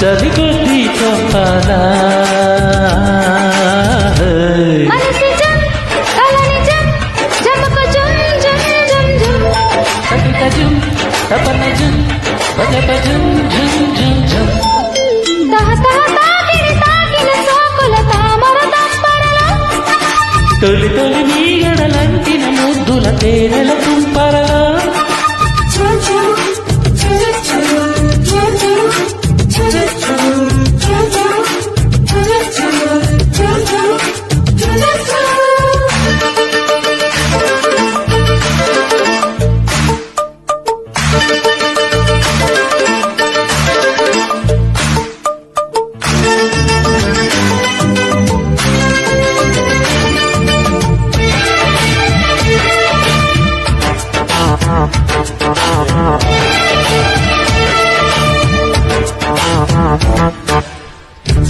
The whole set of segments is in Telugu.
చలికొద్ది చంపాలా జుం తపన జుం బజప జుం జుం జుం జుం తొలి తొలి నీగడలంటిన ముద్దుల తేనెల తుంపరలో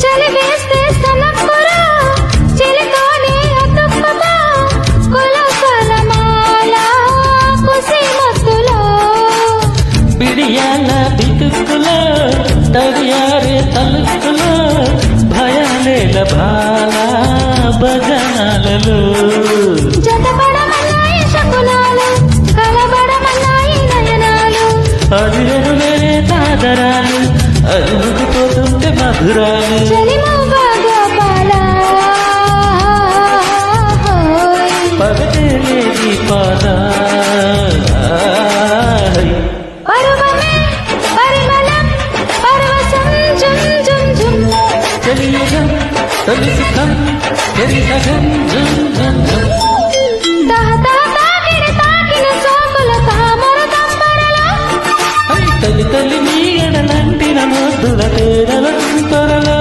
చలి వేస్తే సనక్కురా చిలితోనే అతుక్కుతా కులకలమాల కుసి మత్తులో బిడియాల బితుక్కులో తడియారే తలుక్కులో భయాలేల బాల భజనాలలో జతపడమన్నాయి శకునాలు కలబడమన్నాయి నయనాలు అదిరులే తాదరాలు అరుగుపోతుంటే మధురాలు పగటేలే దీపాల తెలియగం తొలి సుఖం తెలియగం జుం జుం జుం తల్లి తల్లి నీగడలంటిన ముద్దుల తేనెల తుంపరలో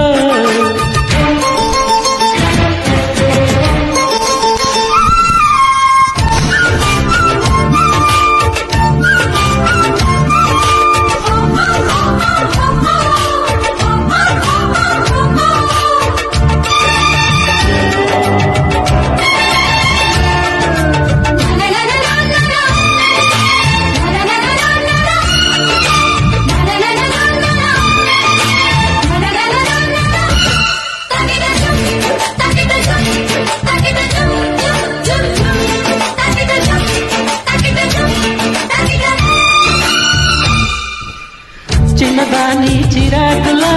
చిన్నదాని చిరాకులో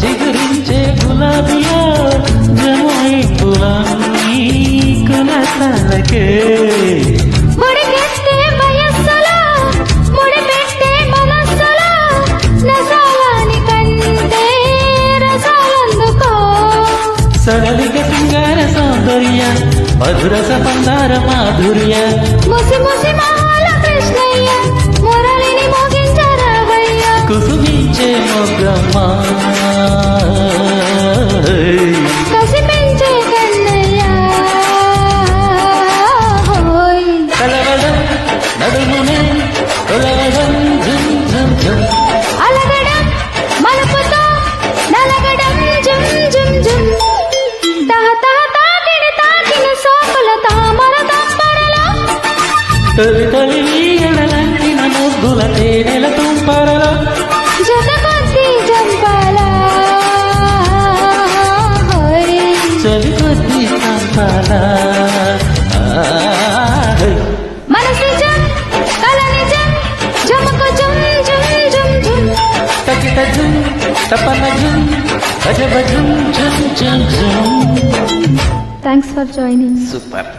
చిగురించే గులాబీలో జమై పులాని కులసాలకే ముడిపెట్టే వయస్సులో ముడిపెట్టే మనస్సులో నసాలని కంటే రసాలందుకో సరళిక సింగార సౌందర్య మధురస పందార మాధుర్య ముసి ముసి మహాల కృష్ణయ్య మురళిని మోగించరావయ్య కుసుమించే మొగ్గమ్మా కసిపించే కన్నయ్య కలవడం నడుమునే కొలవడం జుం జుం జుం అలగడం మలుపుతో నలగడం జుం జుం జుం తాకిన సోకుల తామర తంపరలో తొలి తొలి నీగడలంటిన ముద్దుల తేనెల తుంపరలో జతకొద్ది జంపాల చలికొద్ది చంపాల మనసు జం కల నిజం జమకు జుం జుం జుం జుం తకిట జుం తపన జుం భజ భజుం జుం జుం జుం థ్యాంక్స్ ఫర్ జాయినింగ్ సూపర్